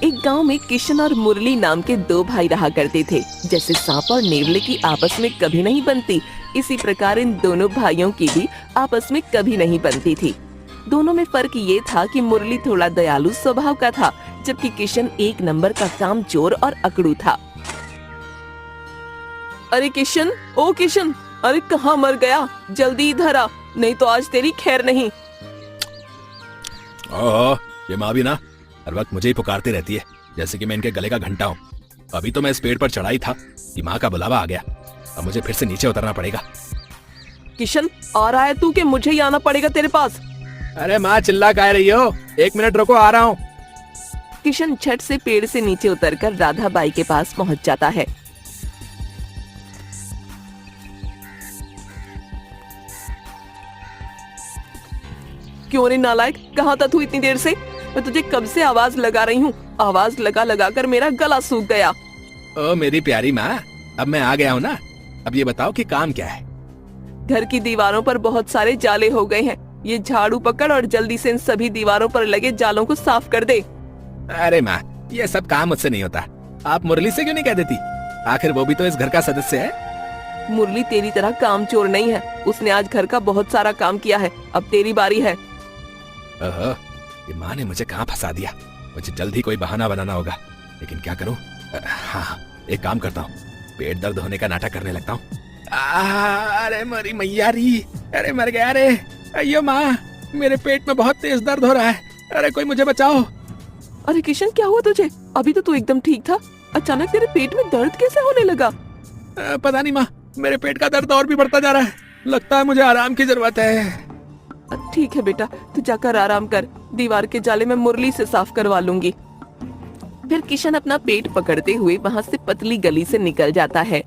एक गांव में किशन और मुरली नाम के दो भाई रहा करते थे। जैसे सांप और नेवले की आपस में कभी नहीं बनती, इसी प्रकार इन दोनों भाइयों की भी आपस में कभी नहीं बनती थी। दोनों में फर्क ये था कि मुरली थोड़ा दयालु स्वभाव का था, जबकि किशन एक नंबर का कामचोर और अकड़ू था। अरे किशन, ओ किशन, अरे कहाँ मर गया? जल्दी इधर आ, नहीं तो आज तेरी खैर नहीं। ओह, ये माँ भी ना हर वक्त मुझे ही पुकारती रहती है, जैसे कि मैं इनके गले का घंटा हूँ। अभी तो मैं इस पेड़ पर चढ़ाई था कि माँ का बुलावा आ गया। अब मुझे फिर से नीचे उतरना पड़ेगा। किशन, आ रहा है तू कि मुझे ही आना पड़ेगा तेरे पास? अरे माँ, चिल्ला कह रही हो? 1 मिनट रुको, आ रहा हूँ। किशन झट से पेड़ से नीचे उतरकर राधा बाई के पास पहुँच जाता है। क्यों रे नालायक, कहाँ था तू इतनी देर से? मैं तुझे कब से आवाज लगा रही हूँ। आवाज लगा लगा कर मेरा गला सूख गया। ओ मेरी प्यारी माँ, अब मैं आ गया हूँ ना। अब ये बताओ कि काम क्या है? घर की दीवारों पर बहुत सारे जाले हो गए हैं। ये झाड़ू पकड़ और जल्दी से इन सभी दीवारों पर लगे जालों को साफ कर दे। अरे माँ, ये सब काम मुझसे नहीं होता। आप मुरली से क्यों नहीं कह देती? आखिर वो भी तो इस घर का सदस्य है। मुरली तेरी तरह कामचोर नहीं है। उसने आज घर का बहुत सारा काम किया है। अब तेरी बारी है। ओहो, ये माँ ने मुझे कहाँ फंसा दिया। मुझे जल्द ही कोई बहाना बनाना होगा, लेकिन क्या करूँ? हाँ, एक काम करता हूँ, पेट दर्द होने का नाटक करने लगता हूँ। अरे मरी मैया री, अरे मर गया रे। अयो माँ, मेरे पेट में बहुत तेज दर्द हो रहा है। अरे कोई मुझे बचाओ। अरे किशन, क्या हुआ तुझे? अभी तो तू एकदम ठीक था, अचानक तेरे पेट में दर्द कैसे होने लगा? पता नहीं माँ, मेरे पेट का दर्द और भी बढ़ता जा रहा है। लगता है मुझे आराम की जरूरत है। ठीक है बेटा, तू जाकर आराम कर। दीवार के जाले में मुरली से साफ करवा लूंगी। फिर किशन अपना पेट पकड़ते हुए वहाँ से पतली गली से निकल जाता है।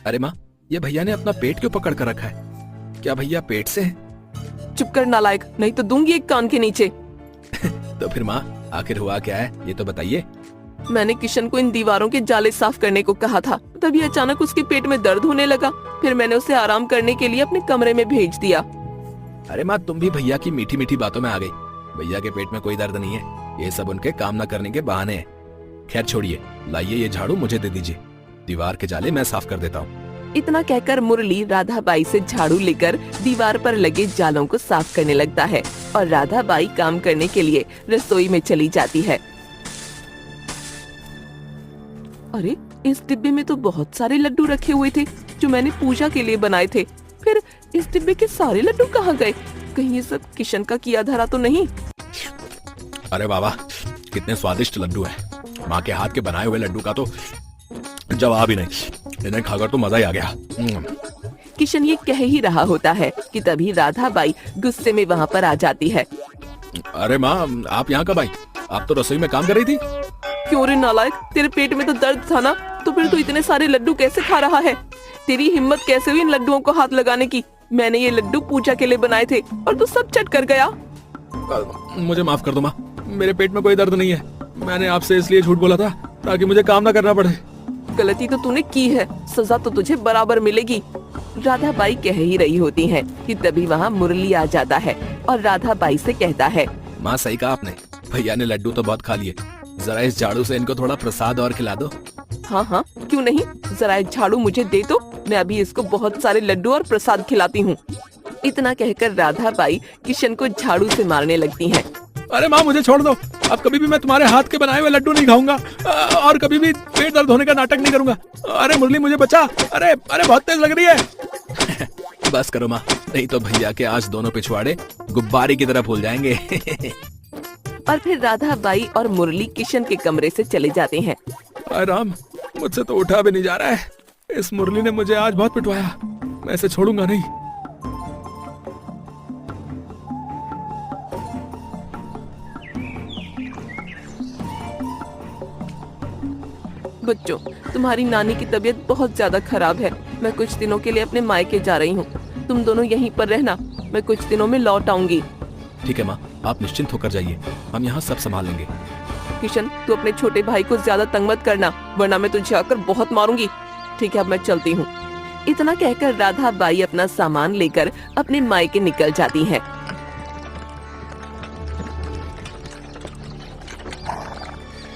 अरे माँ, ये भैया ने अपना पेट क्यों पकड़ कर रखा है? क्या भैया पेट से हैं? चुप कर नालायक, नहीं तो दूंगी एक कान के नीचे। तो फिर माँ, आखिर हुआ क्या है, ये तो बताइए। मैंने किशन को इन दीवारों के जाले साफ करने को कहा था, तभी अचानक उसके पेट में दर्द होने लगा। फिर मैंने उसे आराम करने के लिए अपने कमरे में भेज दिया। अरे माँ, तुम भी भैया की मीठी मीठी बातों में आ गई। भैया के पेट में कोई दर्द नहीं है, ये सब उनके काम न करने के बहाने हैं। खैर छोड़िए, लाइए ये झाड़ू मुझे दे दीजिए। दीवार के जाले मैं साफ कर देता हूँ। इतना कहकर मुरली राधा बाई से झाड़ू लेकर दीवार पर लगे जालों को साफ करने लगता है और राधा बाई काम करने के लिए रसोई में चली जाती है। अरे, इस डिब्बे में तो बहुत सारे लड्डू रखे हुए थे जो मैंने पूजा के लिए बनाए थे। फिर इस डिब्बे के सारे लड्डू कहाँ गए? कहीं ये सब किशन का किया धरा तो नहीं? अरे बाबा, कितने स्वादिष्ट लड्डू हैं। माँ के हाथ के बनाए हुए लड्डू का तो जवाब ही नहीं। इन्हें खाकर तो मजा ही आ गया। किशन ये कह ही रहा होता है कि तभी राधा बाई गुस्से में वहाँ पर आ जाती है। अरे माँ, आप यहाँ कब आई? आप तो रसोई में काम कर रही थी। क्यों रे नालायक, तेरे पेट में तो दर्द था ना, तो फिर तू इतने सारे लड्डू कैसे खा रहा है? तेरी हिम्मत कैसे हुई इन लड्डुओं को हाथ लगाने की? मैंने ये लड्डू पूजा के लिए बनाए थे और तू सब चट कर गया। मुझे माफ कर दो माँ, मेरे पेट में कोई दर्द नहीं है। मैंने आपसे इसलिए झूठ बोला था ताकि मुझे काम ना करना पड़े। गलती तो तूने की है, सजा तो तुझे बराबर मिलेगी। राधा बाई कह ही रही होती है कि तभी वहाँ मुरली आ जाता है और राधा बाई से कहता है, माँ सही कहा आपने, भैया ने लड्डू तो बहुत खा लिए। जरा इस झाड़ू से इनको थोड़ा प्रसाद और खिला दो। हाँ हाँ, क्यों नहीं, जरा एक झाड़ू मुझे दे दो, मैं अभी इसको बहुत सारे लड्डू और प्रसाद खिलाती हूँ। इतना कहकर राधा बाई किशन को झाड़ू से मारने लगती हैं। अरे माँ, मुझे छोड़ दो। अब कभी भी मैं तुम्हारे हाथ के बनाए हुए लड्डू नहीं खाऊंगा और कभी भी पेट दर्द होने का नाटक नहीं करूंगा। अरे मुरली, मुझे बचा। अरे अरे, बहुत तेज लग रही है। बस करो माँ, नहीं तो भैया के आज दोनों पिछवाड़े गुब्बारे की तरह फूल जाएंगे। और फिर राधा बाई और मुरली किशन के कमरे से चले जाते हैं। राम, मुझसे तो उठा भी नहीं जा रहा है। इस मुरली ने मुझे आज बहुत पिटवाया, मैं इसे छोड़ूंगा नहीं। बच्चों, तुम्हारी नानी की तबीयत बहुत ज्यादा खराब है। मैं कुछ दिनों के लिए अपने मायके जा रही हूँ। तुम दोनों यहीं पर रहना, मैं कुछ दिनों में लौट आऊंगी। ठीक है माँ, आप निश्चिंत होकर जाइए, हम यहाँ सब संभाल लेंगे। किशन, तू अपने छोटे भाई को ज्यादा तंग मत करना, वरना मैं तुझे आकर बहुत मारूंगी। ठीक है, अब मैं चलती हूँ। इतना कहकर राधा बाई अपना सामान लेकर अपने मायके निकल जाती है।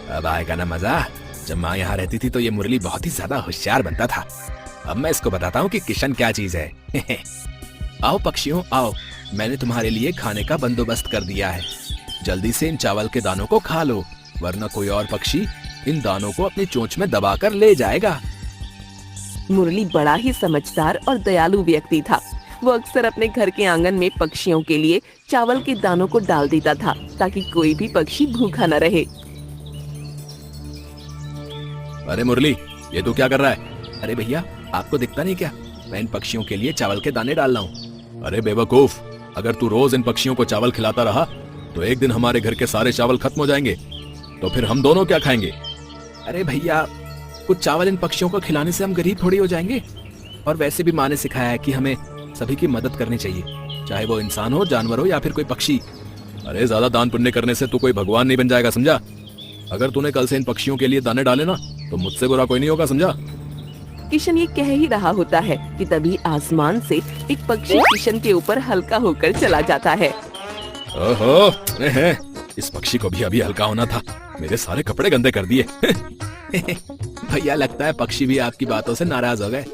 अब आएगा ना मजा। जब माँ यहाँ रहती थी तो ये मुरली बहुत ही ज्यादा होशियार बनता था। अब मैं इसको बताता हूँ कि किशन क्या चीज है। आओ पक्षियों आओ, मैंने तुम्हारे लिए खाने का बंदोबस्त कर दिया है। जल्दी से इन चावल के दानों को खा लो, वरना कोई और पक्षी इन दानों को अपनी चोंच में दबाकर ले जाएगा। मुरली बड़ा ही समझदार और दयालु व्यक्ति था। वो अक्सर अपने घर के आंगन में पक्षियों के लिए चावल के दानों को डाल देता था ताकि कोई भी पक्षी भूखा न रहे। अरे मुरली, ये तू क्या कर रहा है? अरे भैया, आपको दिखता नहीं क्या? मैं इन पक्षियों के लिए चावल के दाने डाल रहा हूँ। अरे बेवकूफ, अगर तू रोज इन पक्षियों को चावल खिलाता रहा तो एक दिन हमारे घर के सारे चावल खत्म हो जाएंगे, तो फिर हम दोनों क्या खाएंगे? अरे भैया, कुछ चावल इन पक्षियों को खिलाने से हम गरीब थोड़ी हो जाएंगे। और वैसे भी माँ ने सिखाया है कि हमें सभी की मदद करनी चाहिए, चाहे वो इंसान हो, जानवर हो या फिर कोई पक्षी। अरे ज्यादा दान पुण्य करने से तू कोई भगवान नहीं बन जाएगा, समझा? अगर तूने कल से इन पक्षियों के लिए दाने डाले ना तो मुझसे बुरा कोई नहीं होगा, समझा? किशन ये कह ही रहा होता है कि तभी आसमान से एक पक्षी किशन के ऊपर हल्का होकर चला जाता है। ओहो, इस पक्षी को भी अभी हल्का होना था, मेरे सारे कपड़े गंदे कर दिए। भैया, लगता है पक्षी भी आपकी बातों से नाराज हो गए।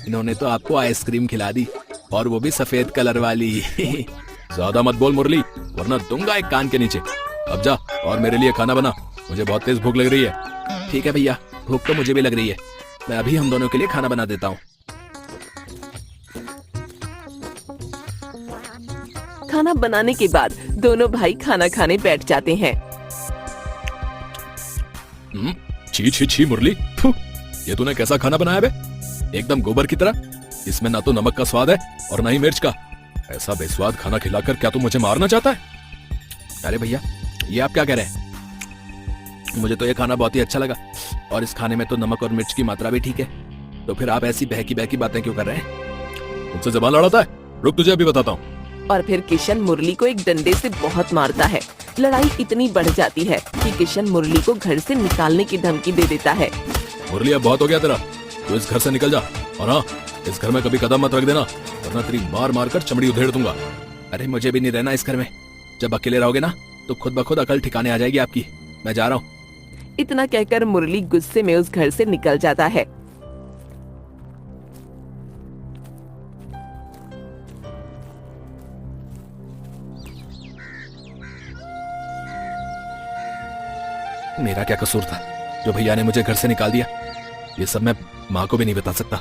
इन्होंने तो आपको आइसक्रीम खिला दी, और वो भी सफेद कलर वाली। ज्यादा मत बोल मुरली, वरना दूंगा एक कान के नीचे। अब जा और मेरे लिए खाना बना, मुझे बहुत तेज भूख लग रही है। ठीक है भैया, भूख तो मुझे भी लग रही है, मैं अभी हम दोनों के लिए खाना बना देता हूँ। खाना बनाने के बाद दोनों भाई खाना खाने बैठ जाते हैं। छी छी छी मुरली, फू, ये तूने कैसा खाना बनाया बे? एकदम गोबर की तरह। इसमें ना तो नमक का स्वाद है और ना ही मिर्च का। ऐसा बेस्वाद खाना खिलाकर क्या तू मुझे मारना चाहता है? अरे भैया, ये आप क्या कह रहे हैं? मुझे तो ये खाना बहुत ही अच्छा लगा, और इस खाने में तो नमक और मिर्च की मात्रा भी ठीक है। तो फिर आप ऐसी बहकी बहकी बातें क्यों कर रहे हैं? मुझसे जबान लड़ाता है? रुक, तुझे अभी बताता हूँ। और फिर किशन मुरली को एक डंडे से बहुत मारता है। लड़ाई इतनी बढ़ जाती है कि किशन मुरली को घर से निकालने की धमकी दे देता है। मुरली, अब बहुत हो गया तेरा, तू इस घर से निकल जा, और हाँ, इस घर में कभी कदम मत रख देना, वरना तेरी मार मार कर चमड़ी उधेड़ दूंगा। अरे मुझे भी नहीं रहना इस घर में। जब अकेले रहोगे ना तो खुद ब खुद अकल ठिकाने आ जाएगी आपकी। मैं जा रहा हूँ। इतना कहकर मुरली गुस्से में उस घर से निकल जाता है। मेरा क्या कसूर था जो भैया ने मुझे घर से निकाल दिया? ये सब मैं माँ को भी नहीं बता सकता,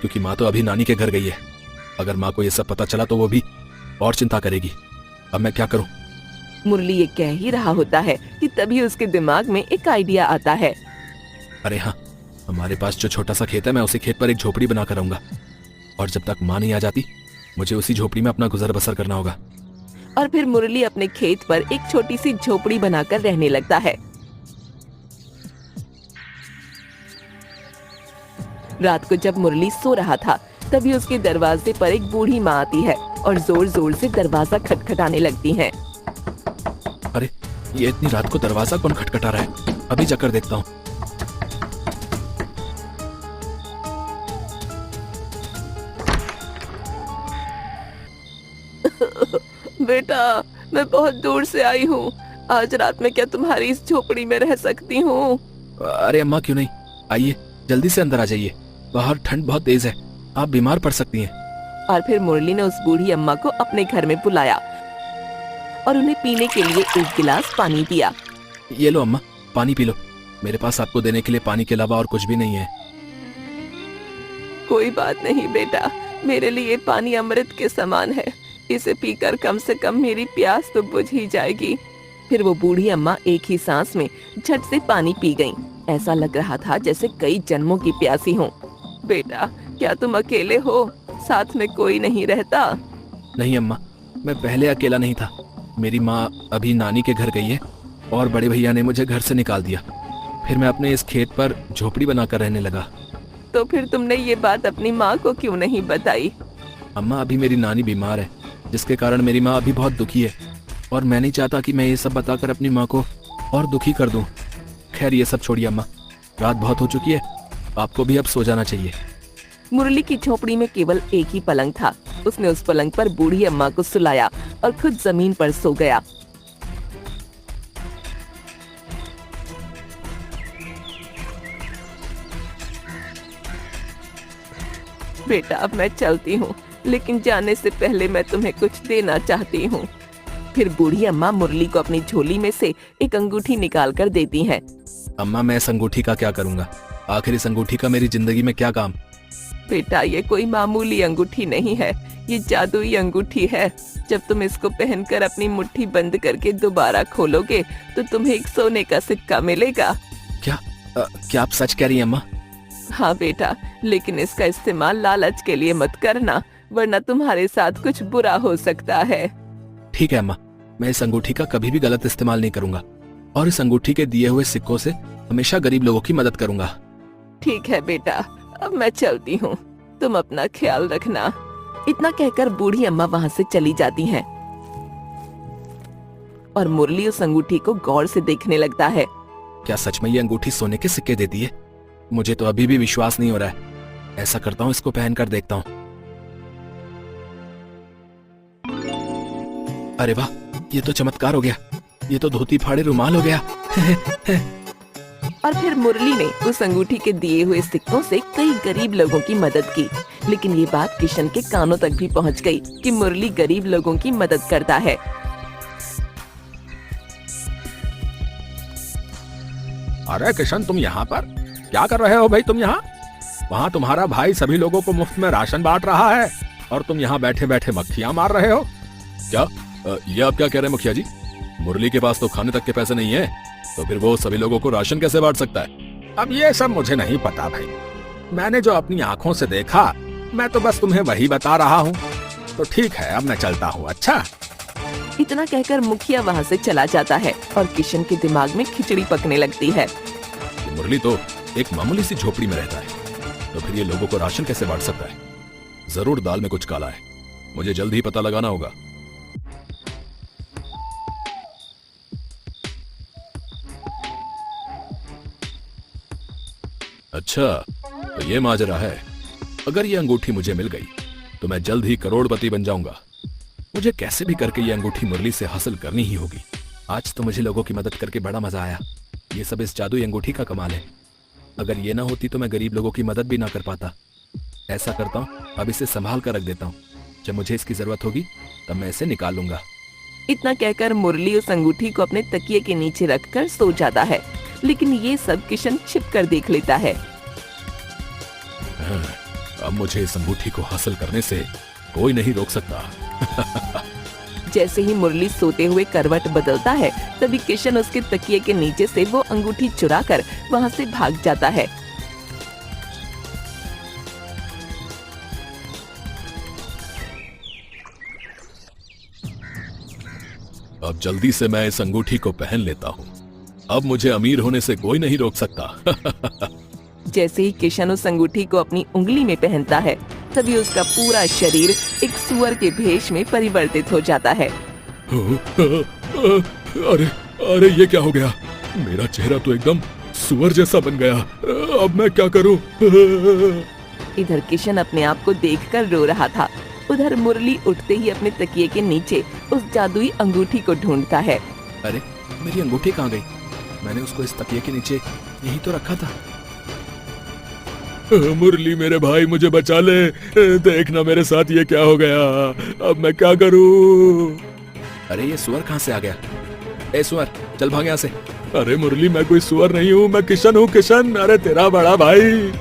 क्योंकि माँ तो अभी नानी के घर गई है। अगर माँ को ये सब पता चला तो वो भी और चिंता करेगी। अब मैं क्या करूं? मुरली ये कह ही रहा होता है कि तभी उसके दिमाग में एक आइडिया आता है। अरे हाँ, हमारे पास जो छोटा सा खेत है, मैं उसी खेत पर एक झोपड़ी बनाकर रहूंगा, और जब तक माँ नहीं आ जाती मुझे उसी झोपड़ी में अपना गुजर बसर करना होगा। और फिर मुरली अपने खेत पर एक छोटी सी झोपड़ी बनाकर रहने लगता है। रात को जब मुरली सो रहा था तभी उसके दरवाजे पर एक बूढ़ी माँ आती है और जोर जोर से दरवाजा खटखटाने लगती है। अरे, ये इतनी रात को दरवाजा कौन खटखटा रहा है? अभी जाकर देखता हूँ। बेटा, मैं बहुत दूर से आई हूँ। आज रात में क्या तुम्हारी इस झोपड़ी में रह सकती हूँ? अरे अम्मा, क्यों नहीं, आइए जल्दी से अंदर आ जाइए, बाहर ठंड बहुत तेज है, आप बीमार पड़ सकती हैं। और फिर मुरली ने उस बूढ़ी अम्मा को अपने घर में बुलाया और उन्हें पीने के लिए एक गिलास पानी दिया। ये लो अम्मा, पानी पी लो, मेरे पास आपको देने के लिए पानी के अलावा और कुछ भी नहीं है। कोई बात नहीं बेटा, मेरे लिए पानी अमृत के समान है। इसे पीकर कम से कम मेरी प्यास तो बुझ ही जाएगी। फिर वो बूढ़ी अम्मा एक ही सांस में झट से पानी पी गईं। ऐसा लग रहा था जैसे कई जन्मों की प्यासी हों। बेटा, क्या तुम अकेले हो? साथ में कोई नहीं रहता? नहीं अम्मा, मैं पहले अकेला नहीं था। मेरी माँ अभी नानी के घर गई है और बड़े भैया ने मुझे घर से निकाल दिया। फिर मैं अपने इस खेत पर झोपड़ी बनाकर रहने लगा। तो फिर तुमने ये बात अपनी माँ को क्यों नहीं बताई? अम्मा, अभी मेरी नानी बीमार है, जिसके कारण मेरी माँ अभी बहुत दुखी है, और मैं नहीं चाहता कि मैं ये सब बताकर अपनी माँ को और दुखी कर दूं। खैर, ये सब छोड़िए अम्मा, रात बहुत हो चुकी है, आपको भी अब सो जाना चाहिए। मुरली की झोपड़ी में केवल एक ही पलंग था। उसने उस पलंग पर बूढ़ी अम्मा को सुलाया और खुद जमीन पर सो गया। बेटा अब मैं चलती हूँ, लेकिन जाने से पहले मैं तुम्हें कुछ देना चाहती हूँ। फिर बूढ़ी अम्मा मुरली को अपनी झोली में से एक अंगूठी निकाल कर देती हैं। अम्मा मैं इस अंगूठी का क्या करूंगा? आखिर इस अंगूठी का मेरी जिंदगी में क्या काम? बेटा ये कोई मामूली अंगूठी नहीं है, ये जादुई अंगूठी है। जब तुम इसको पहनकर अपनी मुट्ठी बंद करके दोबारा खोलोगे तो तुम्हें एक सोने का सिक्का मिलेगा। क्या आप सच कह रही हैं अम्मा? हाँ बेटा, लेकिन इसका इस्तेमाल लालच के लिए मत करना, वरना तुम्हारे साथ कुछ बुरा हो सकता है। ठीक है अम्मा, मैं इस अंगूठी का कभी भी गलत इस्तेमाल नहीं करूंगा और इस अंगूठी के दिए हुए सिक्कों से हमेशा गरीब लोगों की मदद करूंगा। ठीक है बेटा, अब मैं चलती हूँ, तुम अपना ख्याल रखना। इतना कहकर बूढ़ी अम्मा वहाँ से चली जाती हैं और मुरली उस अंगूठी को गौर से देखने लगता है। क्या सच में ये अंगूठी सोने के सिक्के देती है? मुझे तो अभी भी विश्वास नहीं हो रहा है। ऐसा करता हूँ, इसको पहनकर देखता हूँ। अरे वाह, ये तो चमत्कार हो गया। ये तो धोती फाड़े रुमाल हो गया। और फिर मुरली ने उस अंगूठी के दिए हुए सिक्कों से कई गरीब लोगों की मदद की। लेकिन ये बात किशन के कानों तक भी पहुंच गई कि मुरली गरीब लोगों की मदद करता है। अरे किशन, तुम यहाँ पर क्या कर रहे हो भाई? तुम यहाँ, वहाँ तुम्हारा भाई सभी लोगों को मुफ्त में राशन बांट रहा है और तुम यहाँ बैठे बैठे मक्खियाँ मार रहे हो क्या? ये आप क्या कह रहे हैं मुखिया जी? मुरली के पास तो खाने तक के पैसे नहीं है, तो फिर वो सभी लोगों को राशन कैसे बांट सकता है? अब ये सब मुझे नहीं पता भाई, मैंने जो अपनी आंखों से देखा मैं तो बस तुम्हें वही बता रहा हूँ। तो ठीक है, अब मैं चलता हूँ। अच्छा। इतना कहकर मुखिया वहाँ से चला जाता है और किशन के दिमाग में खिचड़ी पकने लगती है। ये मुरली तो एक मामूली सी झोपड़ी में रहता है, तो फिर ये लोगों को राशन कैसे बांट सकता है? जरूर दाल में कुछ काला है, मुझे जल्द ही पता लगाना होगा। अच्छा, तो ये माजरा है। अगर ये अंगूठी मुझे मिल गई तो मैं जल्द ही करोड़पति बन जाऊंगा। मुझे कैसे भी करके ये अंगूठी मुरली से हासिल करनी ही होगी। आज तो मुझे लोगों की मदद करके बड़ा मजा आया। ये सब इस जादुई अंगूठी का कमाल है। अगर ये ना होती तो मैं गरीब लोगों की मदद भी ना कर पाता। ऐसा करता हूँ, अब इसे संभाल कर रख देता हूँ। जब मुझे इसकी जरूरत होगी तब मैं इसे निकाल लूंगा। इतना कहकर मुरली उस अंगूठी को अपने तकिए के नीचे रखकर सो जाता है। लेकिन ये सब किशन छिप कर देख लेता है। अब मुझे इस अंगूठी को हासिल करने से कोई नहीं रोक सकता। जैसे ही मुरली सोते हुए करवट बदलता है, तभी किशन उसके तकिए के नीचे से वो अंगूठी चुराकर वहाँ से भाग जाता है। अब जल्दी से मैं इस अंगूठी को पहन लेता हूँ। अब मुझे अमीर होने से कोई नहीं रोक सकता। जैसे ही किशन उस अंगूठी को अपनी उंगली में पहनता है, तभी उसका पूरा शरीर एक सुअर के भेष में परिवर्तित हो जाता है। अरे अरे, ये क्या हो गया? मेरा चेहरा तो एकदम सुअर जैसा बन गया। अब मैं क्या करूं? इधर किशन अपने आप को देखकर रो रहा था। उधर मुरली उठते ही अपने तकिए के नीचे उस जादुई अंगूठी को ढूंढता है। अरे, मेरी अंगूठी कहाँ गई? मैंने उसको इस तकिए के नीचे यही तो रखा था। मुरली मेरे भाई, मुझे बचा ले। देखना मेरे साथ ये क्या हो गया। अब मैं क्या करूं? अरे, ये सुअर कहाँ से आ गया? ए सुअर, चल भाग यहाँ से। अरे मुरली, मैं कोई सुअर नहीं हूँ, मैं किशन हूँ। किशन, अरे तेरा बड़ा भाई।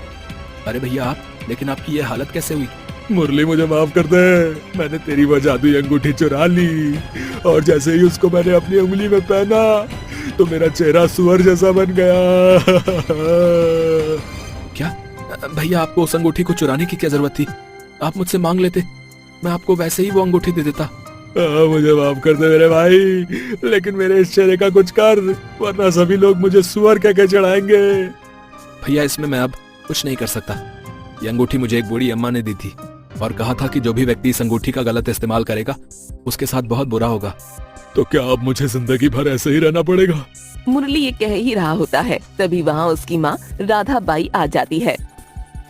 अरे भैया आप, लेकिन आपकी ये हालत कैसे हुई? मुरली मुझे माफ कर दे, मैंने तेरी वो जादुई अंगूठी चुरा ली और जैसे ही उसको मैंने अपनी उंगली में पहना तो मेरा चेहरा सुअर जैसा बन गया। क्या भैया, आपको उस अंगूठी को चुराने की क्या जरूरत थी? आप मुझसे मांग लेते, मैं आपको वैसे ही वो अंगूठी दे देता। मुझे माफ कर दे मेरे भाई, लेकिन मेरे इस चेहरे का कुछ कर, वरना सभी लोग मुझे सुअर कह के चढ़ाएंगे। भैया, इसमें मैं अब कुछ नहीं कर सकता। ये अंगूठी मुझे एक बूढ़ी अम्मा ने दी थी और कहा था कि जो भी व्यक्ति इस अंगूठी का गलत इस्तेमाल करेगा उसके साथ बहुत बुरा होगा। तो क्या अब मुझे जिंदगी भर ऐसे ही रहना पड़ेगा? मुरली ये कह ही रहा होता है, तभी वहाँ उसकी माँ राधा बाई आ जाती है।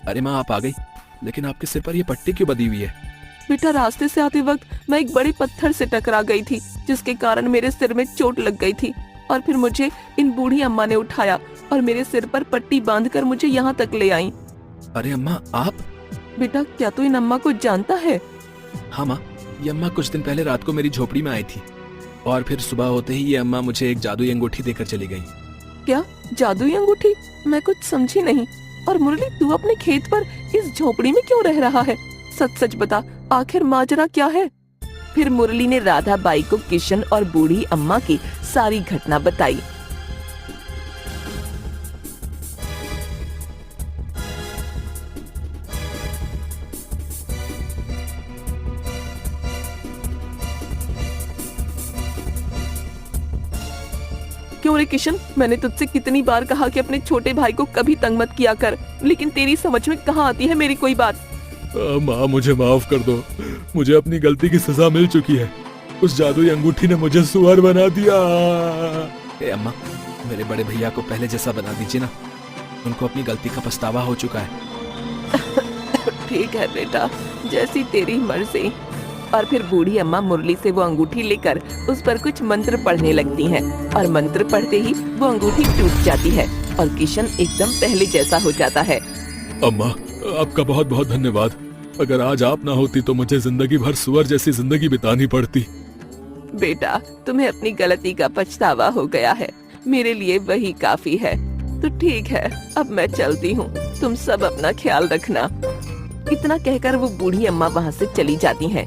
अरे माँ, आप आ गई। लेकिन आपके सिर पर ये पट्टी क्यों बंधी हुई है? बेटा, रास्ते से आते वक्त मैं एक बड़े पत्थर से टकरा गई थी, जिसके कारण मेरे सिर में चोट लग गई थी और फिर मुझे इन बूढ़ी अम्मा ने उठाया और मेरे सिर पर पट्टी बांधकर मुझे यहाँ तक ले आई। अरे अम्मा, आप? बेटा, क्या तू इन अम्मा को जानता है? हाँ माँ, ये अम्मा कुछ दिन पहले रात को मेरी झोपड़ी में आई थी और फिर सुबह होते ही ये अम्मा मुझे एक जादुई अंगूठी देकर चली गई। क्या जादुई अंगूठी? मैं कुछ समझी नहीं। और मुरली, तू अपने खेत पर इस झोपड़ी में क्यों रह रहा है? सच सच बता, आखिर माजरा क्या है? फिर मुरली ने राधा बाई को किशन और बूढ़ी अम्मा की सारी घटना बताई। क्यों रे किशन, मैंने तुझसे कितनी बार कहा कि अपने छोटे भाई को कभी तंग मत किया कर, लेकिन तेरी समझ में कहाँ आती है मेरी कोई बात। माँ, मुझे माफ कर दो, मुझे अपनी गलती की सजा मिल चुकी है। उस जादुई अंगूठी ने मुझे सुअर बना दिया। ए अम्मा, मेरे बड़े भैया को पहले जैसा बना दीजिए ना, उनको अपनी गलती का पछतावा हो चुका है। ठीक है बेटा, जैसी तेरी मर्जी। और फिर बूढ़ी अम्मा मुरली से वो अंगूठी लेकर उस पर कुछ मंत्र पढ़ने लगती हैं और मंत्र पढ़ते ही वो अंगूठी टूट जाती है और किशन एकदम पहले जैसा हो जाता है। अम्मा, आपका बहुत बहुत धन्यवाद। अगर आज आप ना होती तो मुझे जिंदगी भर सुअर जैसी जिंदगी बितानी पड़ती। बेटा, तुम्हें अपनी गलती का पछतावा हो गया है, मेरे लिए वही काफी है। तो ठीक है, अब मैं चलती हूँ, तुम सब अपना ख्याल रखना। इतना कहकर वो बूढ़ी अम्मा वहाँ से चली जाती हैं।